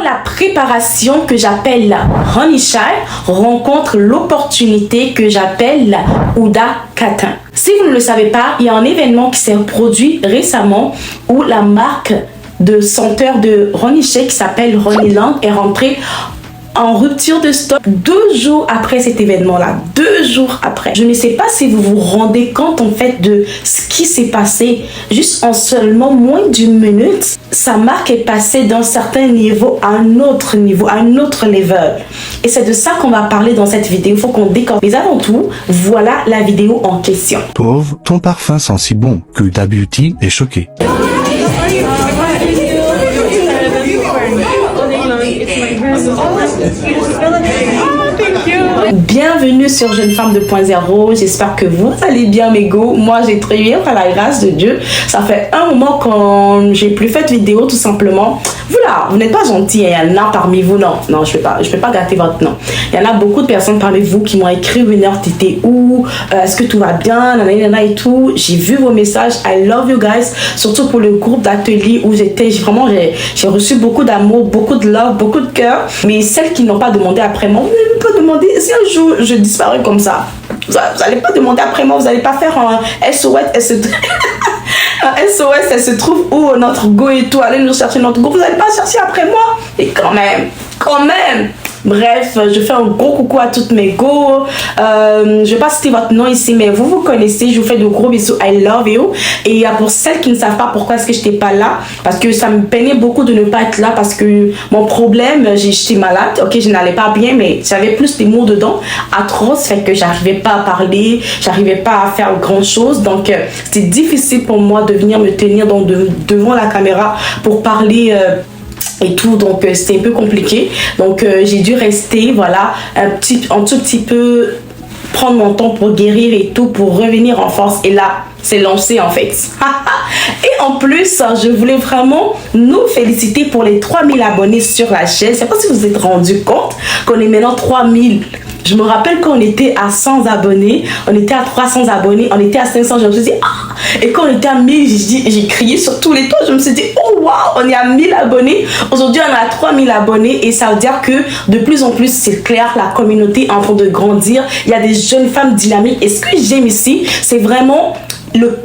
la préparation que j'appelle Honey Shy rencontre l'opportunité que j'appelle Huda Kattan. Si vous ne le savez pas, il y a un événement qui s'est produit récemment où la marque de senteur de Honey Shy qui s'appelle Honeyland est rentrée en rupture de stock 2 jours après cet événement-là. 2 jours après. Je ne sais pas si vous vous rendez compte en fait de ce qui s'est passé. Juste en seulement moins d'1 minute, sa marque est passée d'un certain niveau à un autre niveau, à un autre level. Et c'est de ça qu'on va parler dans cette vidéo. Il faut qu'on décore. Mais avant tout, voilà la vidéo en question. Pauvre, ton parfum sent si bon que Huda Beauty est choquée. Bienvenue sur Jeune Femme 2.0. J'espère que vous allez bien mes go. Moi j'ai très bien par la grâce de Dieu. Ça fait un moment qu'on j'ai plus fait de vidéo tout simplement. Vous là, vous n'êtes pas gentils. Il y en a parmi vous. Non, je peux pas gâter votre nom. Il y en a beaucoup de personnes parmi vous qui m'ont écrit une heure, t'étais où? Est-ce que tout va bien? Nanana et tout. J'ai vu vos messages. I love you guys. Surtout pour le groupe d'atelier où j'étais. J'ai reçu beaucoup d'amour, beaucoup de love, beaucoup de cœur. Mais celles qui n'ont pas demandé après moi, vous n'allez pas demander si un jour je disparais comme ça. Vous n'allez pas demander après moi. Vous n'allez pas faire un SOS. Un SOS, elle se trouve où notre go et tout. Allez nous chercher notre go. Vous n'allez pas chercher après moi. Et quand même. Bref, je fais un gros coucou à toutes mes go. Je vais pas citer votre nom ici, mais vous connaissez. Je vous fais de gros bisous. I love you. Et pour celles qui ne savent pas pourquoi est-ce que j'étais pas là, parce que ça me peinait beaucoup de ne pas être là, parce que mon problème, j'étais malade. Ok, je n'allais pas bien, mais j'avais plus des mots dedans, atroces, fait que j'arrivais pas à parler, j'arrivais pas à faire grand chose. Donc c'était difficile pour moi de venir me tenir devant la caméra pour parler. Et tout, donc c'était un peu compliqué, donc j'ai dû rester, voilà, un tout petit peu prendre mon temps pour guérir et tout, pour revenir en force. Et là c'est lancé en fait. Et en plus je voulais vraiment nous féliciter pour les 3000 abonnés sur la chaîne. Je sais pas si vous vous êtes rendu compte qu'on est maintenant 3000. Je me rappelle quand on était à 100 abonnés, on était à 300 abonnés, on était à 500, je me suis dit ah. Et quand on était à 1000, j'ai crié sur tous les toits, je me suis dit oh waouh, on est à 1000 abonnés. Aujourd'hui on est à 3000 abonnés et ça veut dire que de plus en plus c'est clair, la communauté est en train de grandir. Il y a des jeunes femmes dynamiques et ce que j'aime ici, c'est vraiment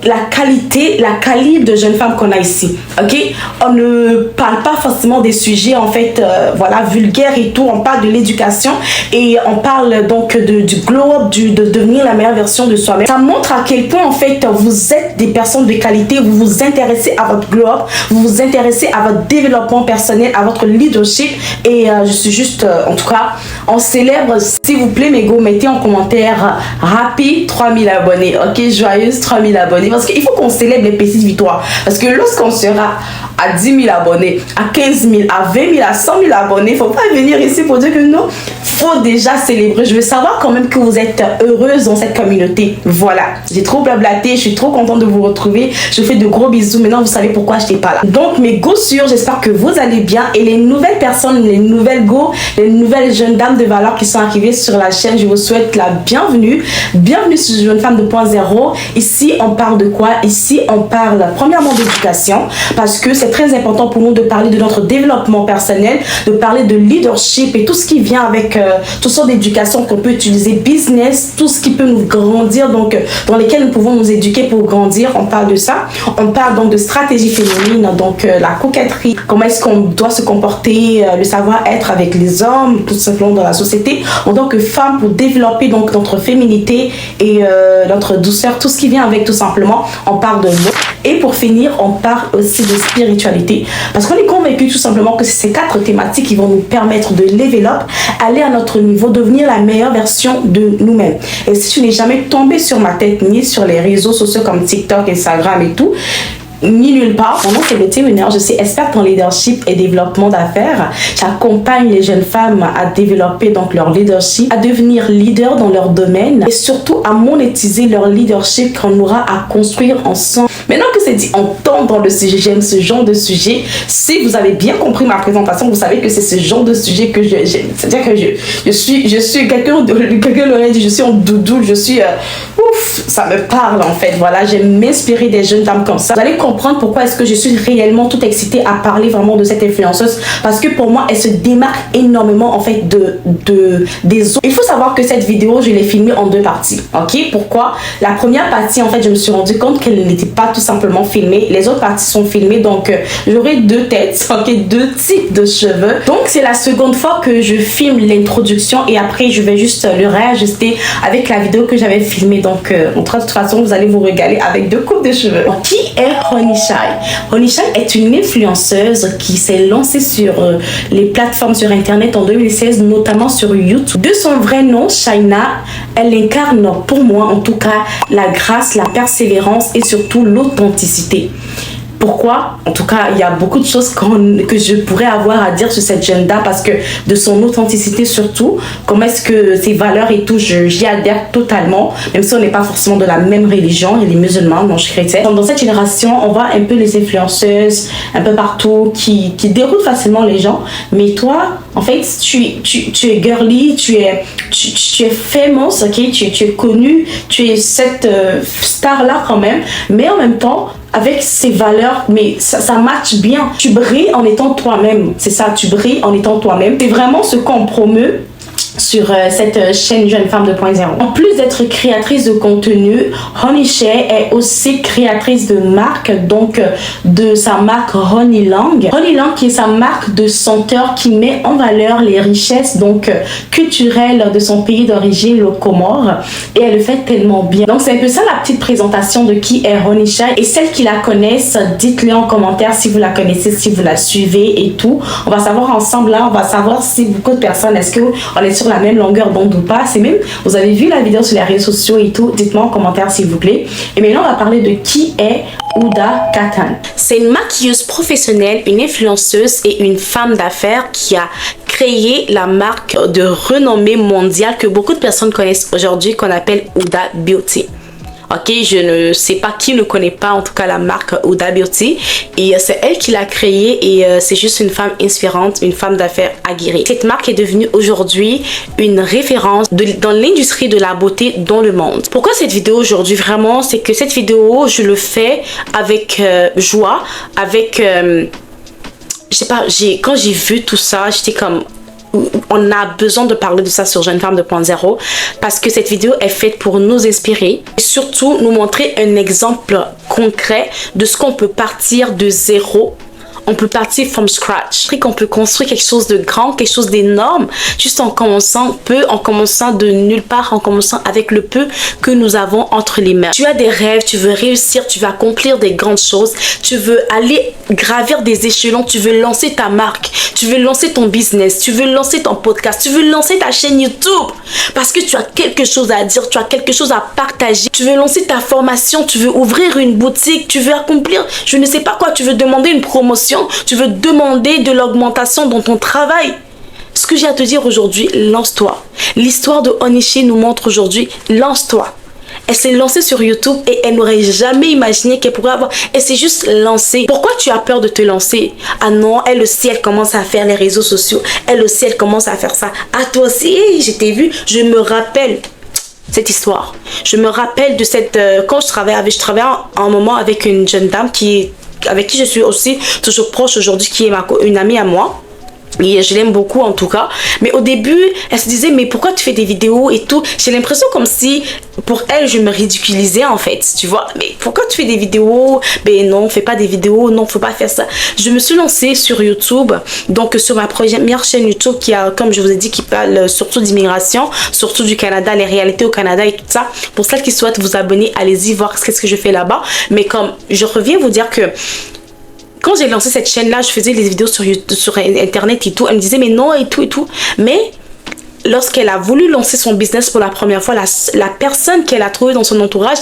la qualité, la calibre de jeunes femmes qu'on a ici. Ok, on ne parle pas forcément des sujets en fait voilà, vulgaires et tout. On parle de l'éducation et on parle donc du glow up, de devenir la meilleure version de soi-même. Ça montre à quel point en fait vous êtes des personnes de qualité. Vous vous intéressez à votre glow up, vous vous intéressez à votre développement personnel, à votre leadership. Et je suis juste en tout cas, on célèbre, s'il vous plaît mes go, mettez en commentaire happy 3000 abonnés. Ok, joyeuse 3000 abonnés, parce qu'il faut qu'on célèbre les petites victoires, parce que lorsqu'on sera à 10 000 abonnés, à 15 000, à 20 000, à 100 000 abonnés, il ne faut pas venir ici pour dire que non, faut déjà célébrer. Je veux savoir quand même que vous êtes heureuse dans cette communauté. Voilà, j'ai trop blablaté, je suis trop contente de vous retrouver, je vous fais de gros bisous. Maintenant vous savez pourquoi je n'étais pas là. Donc mes go sûrs, j'espère que vous allez bien, et les nouvelles personnes, les nouvelles go, les nouvelles jeunes dames de valeur qui sont arrivées sur la chaîne, je vous souhaite la bienvenue. Bienvenue sur Jeune Femme 2.0. Ici on parle de quoi? Ici on parle premièrement d'éducation, parce que c'est très important pour nous de parler de notre développement personnel, de parler de leadership et tout ce qui vient avec toutes sortes d'éducation qu'on peut utiliser, business, tout ce qui peut nous grandir, donc dans lesquels nous pouvons nous éduquer pour grandir. On parle de ça. On parle donc de stratégie féminine, donc la coquetterie, comment est-ce qu'on doit se comporter, le savoir-être avec les hommes, tout simplement dans la société, en tant que femme, pour développer donc notre féminité et notre douceur, tout ce qui vient avec tout simplement. On parle de mots. Et pour finir, on parle aussi de spiritualité, parce qu'on est convaincu tout simplement que c'est ces 4 thématiques qui vont nous permettre de level up, aller à notre niveau, devenir la meilleure version de nous-mêmes. Et si tu n'es jamais tombé sur ma tête, ni sur les réseaux sociaux comme TikTok, Instagram et tout, ni nulle part, mon nom c'est Betty Winner, je suis experte en leadership et développement d'affaires. J'accompagne les jeunes femmes à développer donc leur leadership, à devenir leader dans leur domaine et surtout à monétiser leur leadership qu'on aura à construire ensemble. Maintenant que c'est dit, on tombe dans le sujet. J'aime ce genre de sujet. Si vous avez bien compris ma présentation, vous savez que c'est ce genre de sujet que j'aime. C'est-à-dire que je suis quelqu'un l'aurait dit, je suis en doudou, je suis ouf, ça me parle en fait. Voilà, j'aime m'inspirer des jeunes dames comme ça. Vous allez comprendre pourquoi est-ce que je suis réellement toute excitée à parler vraiment de cette influenceuse, parce que pour moi, elle se démarque énormément en fait des autres. Il faut savoir que cette vidéo, je l'ai filmée en 2 parties. Ok, pourquoi? La première partie, en fait, je me suis rendu compte qu'elle n'était pas tout simplement filmée. Les autres parties sont filmées, donc j'aurai 2 têtes, ok, 2 types de cheveux. Donc c'est la seconde fois que je filme l'introduction et après je vais juste le réajuster avec la vidéo que j'avais filmée. Donc de toute façon, vous allez vous régaler avec 2 coupes de cheveux. Donc, qui est Honey Shy? Honey Shy est une influenceuse qui s'est lancée sur les plateformes sur internet en 2016, notamment sur YouTube. De son vrai nom, Shaina, elle incarne pour moi en tout cas la grâce, la persévérance et surtout l'authenticité. Pourquoi? En tout cas, il y a beaucoup de choses que je pourrais avoir à dire sur cette jeune dame, parce que de son authenticité surtout, comment est-ce que ses valeurs et tout, j'y adhère totalement, même si on n'est pas forcément de la même religion. Il y a des musulmans, moi je suis chrétienne. Dans cette génération, on voit un peu les influenceuses un peu partout qui déroutent facilement les gens, mais toi, en fait, tu es girly, tu es famous, ok, tu es connue, tu es cette star-là quand même, mais en même temps, avec ses valeurs, mais ça match bien. Tu brilles en étant toi-même. C'est ça, tu brilles en étant toi-même. C'est vraiment ce qu'on promeut sur cette chaîne Jeune Femme 2.0. En plus d'être créatrice de contenu, Honey Shy est aussi créatrice de marque, donc de sa marque Honey Lang. Honey Lang qui est sa marque de senteur qui met en valeur les richesses donc culturelles de son pays d'origine, le Comores, et elle le fait tellement bien. Donc c'est un peu ça la petite présentation de qui est Honey Shy, et celles qui la connaissent, dites-le en commentaire si vous la connaissez, si vous la suivez et tout. On va savoir ensemble là, on va savoir si beaucoup de personnes, est-ce que on est sur la même longueur d'onde ou pas. C'est même, vous avez vu la vidéo sur les réseaux sociaux et tout, dites-moi en commentaire s'il vous plaît. Et maintenant on va parler de qui est Huda Kattan. C'est une maquilleuse professionnelle, une influenceuse et une femme d'affaires qui a créé la marque de renommée mondiale que beaucoup de personnes connaissent aujourd'hui, qu'on appelle Huda Beauty. Ok, je ne sais pas qui ne connaît pas en tout cas la marque Huda Beauty, et c'est elle qui l'a créée, et c'est juste une femme inspirante, une femme d'affaires aguerrie. Cette marque est devenue aujourd'hui une référence dans l'industrie de la beauté dans le monde. Pourquoi cette vidéo aujourd'hui? Vraiment, c'est que cette vidéo, je le fais avec joie, avec je sais pas, quand j'ai vu tout ça, j'étais comme, on a besoin de parler de ça sur Jeune Femme 2.0, parce que cette vidéo est faite pour nous inspirer et surtout nous montrer un exemple concret de ce qu'on peut partir de zéro. On peut partir from scratch. Qu'on peut construire quelque chose de grand, quelque chose d'énorme, juste en commençant peu, en commençant de nulle part, en commençant avec le peu que nous avons entre les mains. Tu as des rêves, tu veux réussir, tu veux accomplir des grandes choses, tu veux aller gravir des échelons, tu veux lancer ta marque, tu veux lancer ton business, tu veux lancer ton podcast, tu veux lancer ta chaîne YouTube parce que tu as quelque chose à dire, tu as quelque chose à partager, tu veux lancer ta formation, tu veux ouvrir une boutique, tu veux accomplir, je ne sais pas quoi, tu veux demander une promotion, tu veux demander de l'augmentation dans ton travail. Ce que j'ai à te dire aujourd'hui, lance-toi. L'histoire de Honey Shy nous montre aujourd'hui, lance-toi. Elle s'est lancée sur YouTube et elle n'aurait jamais imaginé qu'elle pourrait avoir... Elle s'est juste lancée. Pourquoi tu as peur de te lancer? Ah non, elle aussi, elle commence à faire les réseaux sociaux. Elle aussi, elle commence à faire ça. Ah toi aussi, je t'ai vu. Je me rappelle cette histoire. Je me rappelle de cette... quand je travaillais un moment avec une jeune dame avec qui je suis aussi toujours proche aujourd'hui, qui est une amie à moi. Et je l'aime beaucoup en tout cas. Mais au début, elle se disait, mais pourquoi tu fais des vidéos et tout? J'ai l'impression comme si, pour elle, je me ridiculisais en fait. Tu vois, mais pourquoi tu fais des vidéos? Ben non, fais pas des vidéos, non, faut pas faire ça. Je me suis lancée sur YouTube, donc sur ma première chaîne YouTube qui a, comme je vous ai dit, qui parle surtout d'immigration, surtout du Canada, les réalités au Canada et tout ça. Pour celles qui souhaitent vous abonner, allez-y voir qu'est-ce que je fais là-bas. Mais comme je reviens vous dire que quand j'ai lancé cette chaîne-là, je faisais des vidéos sur YouTube, sur Internet et tout. Elle me disait, mais non, et tout, et tout. Mais lorsqu'elle a voulu lancer son business pour la première fois, la personne qu'elle a trouvée dans son entourage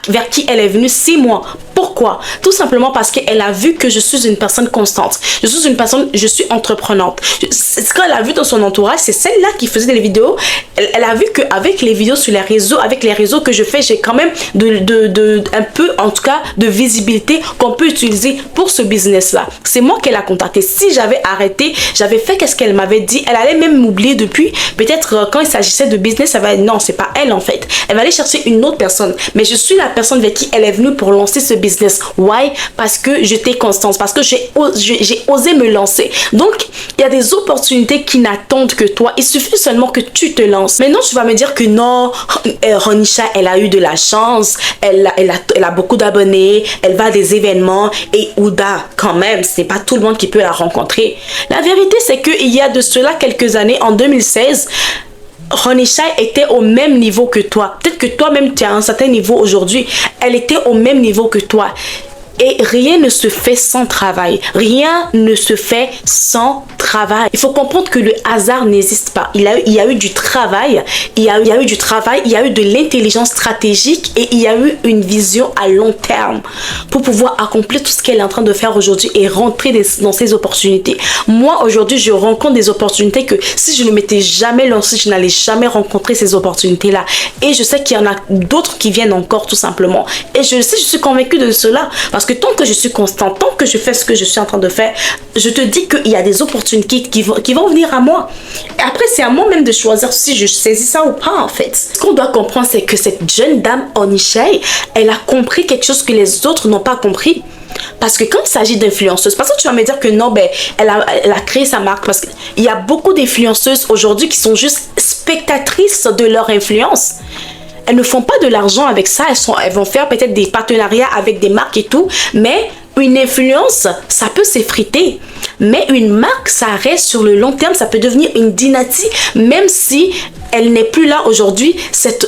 vers qui elle est venue 6 mois. Pourquoi? Tout simplement parce qu'elle a vu que je suis une personne constante. Je suis entreprenante. Ce qu'elle a vu dans son entourage, c'est celle-là qui faisait des vidéos. Elle a vu qu'avec les vidéos sur les réseaux, avec les réseaux que je fais, j'ai quand même un peu, en tout cas, de visibilité qu'on peut utiliser pour ce business-là. C'est moi qu'elle a contacté. Si j'avais arrêté, j'avais fait qu'est-ce qu'elle m'avait dit, elle allait même m'oublier depuis. Peut-être quand il s'agissait de business, elle va dire non, c'est pas elle en fait. Elle va aller chercher une autre personne. Mais je suis la personne vers qui elle est venue pour lancer ce business. Why? Parce que j'étais constante, parce que j'ai osé me lancer. Donc, il y a des opportunités qui n'attendent que toi. Il suffit seulement que tu te lances. Maintenant, tu vas me dire que non, Ronisha, elle a eu de la chance, elle a beaucoup d'abonnés, elle va à des événements. Et Ouda, quand même, c'est pas tout le monde qui peut la rencontrer. La vérité, c'est qu'il y a de cela quelques années, en 2016, Ronisha était au même niveau que toi. Peut-être que toi-même, tu es à un certain niveau aujourd'hui. Elle était au même niveau que toi. Et rien ne se fait sans travail. Rien ne se fait sans travail. Il faut comprendre que le hasard n'existe pas. Il y a eu du travail. Il y a eu du travail. Il y a eu de l'intelligence stratégique. Et il y a eu une vision à long terme pour pouvoir accomplir tout ce qu'elle est en train de faire aujourd'hui et rentrer dans ces opportunités. Moi, aujourd'hui, je rencontre des opportunités que si je ne m'étais jamais lancée, je n'allais jamais rencontrer ces opportunités-là. Et je sais qu'il y en a d'autres qui viennent encore, tout simplement. Et je suis convaincue de cela. Parce que tant que je suis constante, tant que je fais ce que je suis en train de faire, je te dis qu'il y a des opportunités qui vont venir à moi. Et après, c'est à moi même de choisir si je saisis ça ou pas, en fait. Ce qu'on doit comprendre, c'est que cette jeune dame, Onishai, elle a compris quelque chose que les autres n'ont pas compris. Parce que quand il s'agit d'influenceuses, parce que tu vas me dire que non, ben, elle a créé sa marque. Parce qu'il y a beaucoup d'influenceuses aujourd'hui qui sont juste spectatrices de leur influence. Elles ne font pas de l'argent avec ça. Elles vont faire peut-être des partenariats avec des marques et tout. Mais une influence, ça peut s'effriter. Mais une marque, ça reste sur le long terme. Ça peut devenir une dynastie. Même si elle n'est plus là aujourd'hui,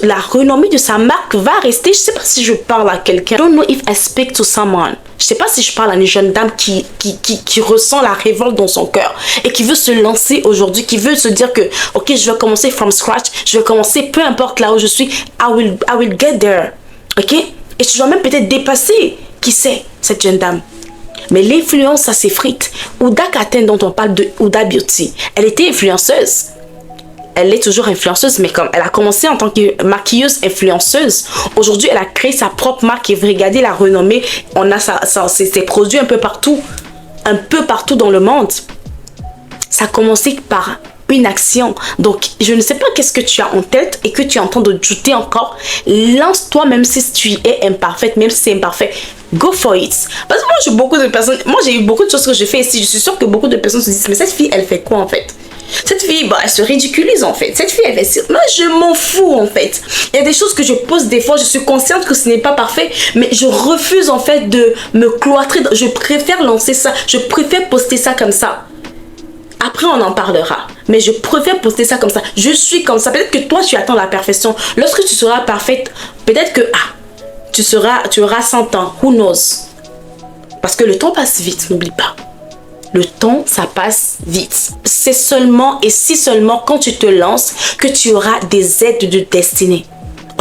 la renommée de sa marque va rester. Je ne sais pas si je parle à quelqu'un. I don't know if I speak to someone. Je ne sais pas si je parle à une jeune dame qui ressent la révolte dans son cœur et qui veut se lancer aujourd'hui, qui veut se dire que, ok, je vais commencer from scratch, je vais commencer peu importe là où je suis, I will get there, ok? Et je dois même peut-être dépasser, qui sait, cette jeune dame. Mais l'influence, ça s'effrite. Ouda Katene, dont on parle de Ouda Beauty, elle était influenceuse. Elle est toujours influenceuse, mais comme elle a commencé en tant que maquilleuse influenceuse, aujourd'hui elle a créé sa propre marque et vous regardez la renommée, on a ses produits un peu partout dans le monde. Ça a commencé par une action. Donc je ne sais pas qu'est-ce que tu as en tête et que tu es en train de douter encore. Lance-toi même si tu es imparfaite, même si c'est imparfait. Go for it. Parce que moi j'ai beaucoup de personnes, moi j'ai eu beaucoup de choses que je fais ici. Je suis sûre que beaucoup de personnes se disent mais cette fille elle fait quoi en fait? Cette fille, bah, elle se ridiculise en fait. Cette fille, elle fait... Moi, je m'en fous en fait. Il y a des choses que je pose des fois. Je suis consciente que ce n'est pas parfait. Mais je refuse en fait de me cloîtrer. Je préfère lancer ça. Je préfère poster ça comme ça. Après, on en parlera. Mais je préfère poster ça comme ça. Je suis comme ça. Peut-être que toi, tu attends la perfection. Lorsque tu seras parfaite, peut-être que... tu auras 100 ans. Who knows? Parce que le temps passe vite, n'oublie pas. Le temps, ça passe vite. C'est seulement et si seulement quand tu te lances que tu auras des aides de destinée.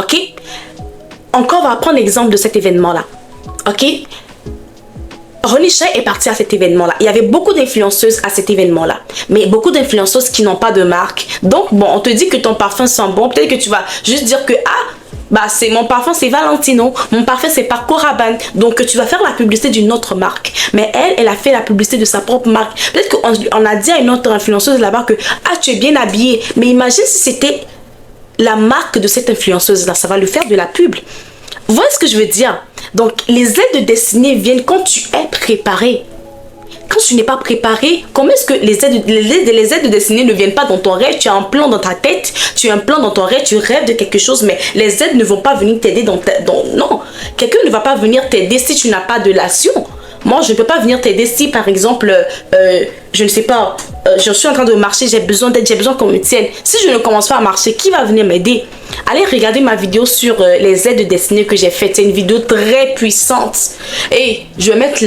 Ok? Encore, on va prendre l'exemple de cet événement-là. Ok? Ronisha est partie à cet événement-là. Il y avait beaucoup d'influenceuses à cet événement-là. Mais beaucoup d'influenceuses qui n'ont pas de marque. Donc, bon, on te dit que ton parfum sent bon. Peut-être que tu vas juste dire que, bah c'est mon parfum c'est Valentino, mon parfum c'est Paco Rabanne, donc tu vas faire la publicité d'une autre marque. Mais elle a fait la publicité de sa propre marque. Peut-être qu'on a dit à une autre influenceuse là-bas que tu es bien habillée, mais imagine si c'était la marque de cette influenceuse là, ça va lui faire de la pub. Vous voyez ce que je veux dire? Donc les aides de destinée viennent quand tu es préparé. Quand tu n'es pas préparé, comment est-ce que les aides de destinée ne viennent pas dans ton rêve? Tu as un plan dans ta tête, tu as un plan dans ton rêve, tu rêves de quelque chose, mais les aides ne vont pas venir t'aider non, quelqu'un ne va pas venir t'aider si tu n'as pas de l'action. Moi, je ne peux pas venir t'aider si, par exemple, je ne sais pas, je suis en train de marcher, j'ai besoin d'aide, j'ai besoin qu'on me tienne. Si je ne commence pas à marcher, qui va venir m'aider? Allez regarder ma vidéo sur les aides de destinée que j'ai faite. C'est une vidéo très puissante. Et je vais mettre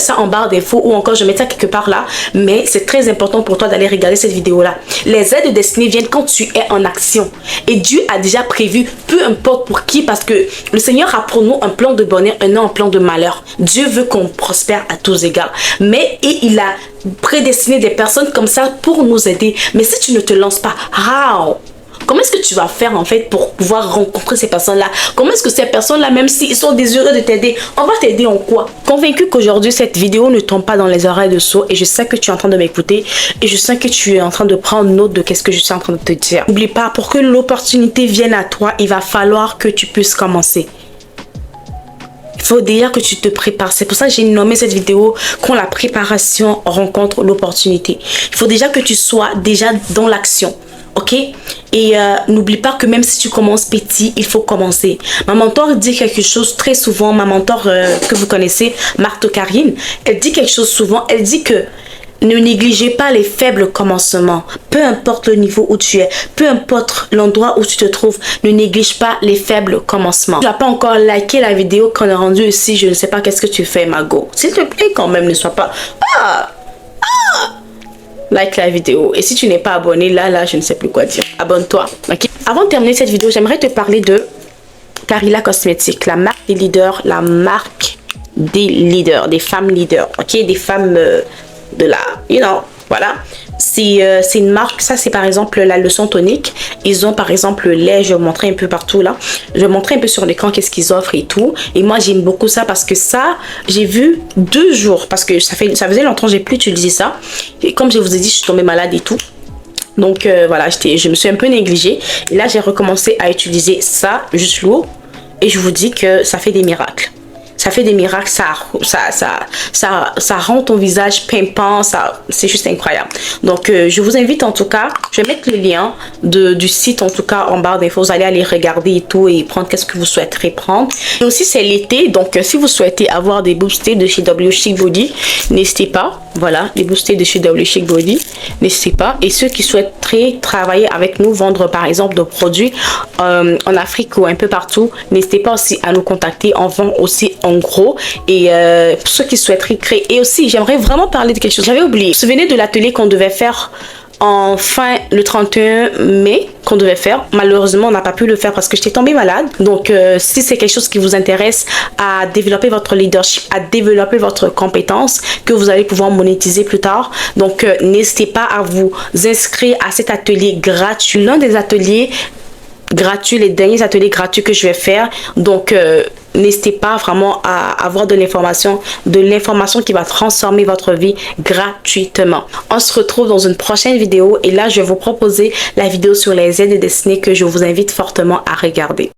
ça en barre d'infos ou encore je vais mettre ça quelque part là. Mais c'est très important pour toi d'aller regarder cette vidéo-là. Les aides de destinée viennent quand tu es en action. Et Dieu a déjà prévu, peu importe pour qui, parce que le Seigneur a pour nous un plan de bonheur, un plan de malheur. Dieu veut qu'on prospère à tous égards. Mais il a prédestiné des personnes comme ça pour nous aider. Mais si tu ne te lances pas, comment est-ce que tu vas faire en fait pour pouvoir rencontrer ces personnes-là? Comment est-ce que ces personnes-là, même s'ils sont désireux de t'aider, on va t'aider en quoi? Convaincu qu'aujourd'hui, cette vidéo ne tombe pas dans les oreilles de sourds et je sais que tu es en train de m'écouter et je sais que tu es en train de prendre note de ce que je suis en train de te dire. N'oublie pas, pour que l'opportunité vienne à toi, il va falloir que tu puisses commencer. Il faut déjà que tu te prépares. C'est pour ça que j'ai nommé cette vidéo quand la préparation rencontre l'opportunité. Il faut déjà que tu sois déjà dans l'action. Ok? Et n'oublie pas que même si tu commences petit, il faut commencer. Ma mentor dit quelque chose très souvent. Ma mentor que vous connaissez, Marthe Karine, elle dit quelque chose souvent. Elle dit que ne négligez pas les faibles commencements. Peu importe le niveau où tu es, peu importe l'endroit où tu te trouves, ne néglige pas les faibles commencements. Tu n'as pas encore liké la vidéo qu'on a rendue ici. Je ne sais pas qu'est-ce que tu fais, Mago. S'il te plaît, quand même, ne sois pas... Like la vidéo. Et si tu n'es pas abonné, là, je ne sais plus quoi dire. Abonne-toi. Okay? Avant de terminer cette vidéo, j'aimerais te parler de Carilla Cosmetics, la marque des leaders, la marque des leaders, des femmes leaders, ok? Des femmes de la, voilà. C'est une marque, ça c'est par exemple la leçon tonique. Ils ont par exemple le lait, je vais vous montrer un peu partout là. Je vais montrer un peu sur l'écran qu'est-ce qu'ils offrent et tout. Et moi j'aime beaucoup ça parce que ça, j'ai vu 2 jours. Parce que ça faisait longtemps que j'ai plus utilisé ça. Et comme je vous ai dit, je suis tombée malade et tout. Donc voilà, je me suis un peu négligée. Et là j'ai recommencé à utiliser ça, juste l'eau. Et je vous dis que ça fait des miracles. Ça fait des miracles, ça rend ton visage pimpant, c'est juste incroyable. Donc, je vous invite en tout cas, je vais mettre le lien du site en tout cas en barre d'infos. Vous allez aller regarder et tout et prendre qu'est-ce que vous souhaiterez prendre. Et aussi, c'est l'été, donc si vous souhaitez avoir des boostés de chez W Chic Body, n'hésitez pas. Voilà, les boostés de chez W Chic Body, n'hésitez pas. Et ceux qui souhaiteraient travailler avec nous, vendre par exemple des produits en Afrique ou un peu partout, n'hésitez pas aussi à nous contacter. On vend aussi en gros. Et pour ceux qui souhaiteraient créer. Et aussi, j'aimerais vraiment parler de quelque chose. J'avais oublié. Vous vous souvenez de l'atelier qu'on devait faire le 31 mai qu'on devait faire. Malheureusement, on n'a pas pu le faire parce que j'étais tombée malade. Donc, si c'est quelque chose qui vous intéresse à développer votre leadership, à développer votre compétence que vous allez pouvoir monétiser plus tard. Donc, n'hésitez pas à vous inscrire à cet atelier gratuit. L'un des ateliers gratuits, les derniers ateliers gratuits que je vais faire. Donc, n'hésitez pas vraiment à avoir de l'information qui va transformer votre vie gratuitement. On se retrouve dans une prochaine vidéo et là, je vais vous proposer la vidéo sur les aides destinées que je vous invite fortement à regarder.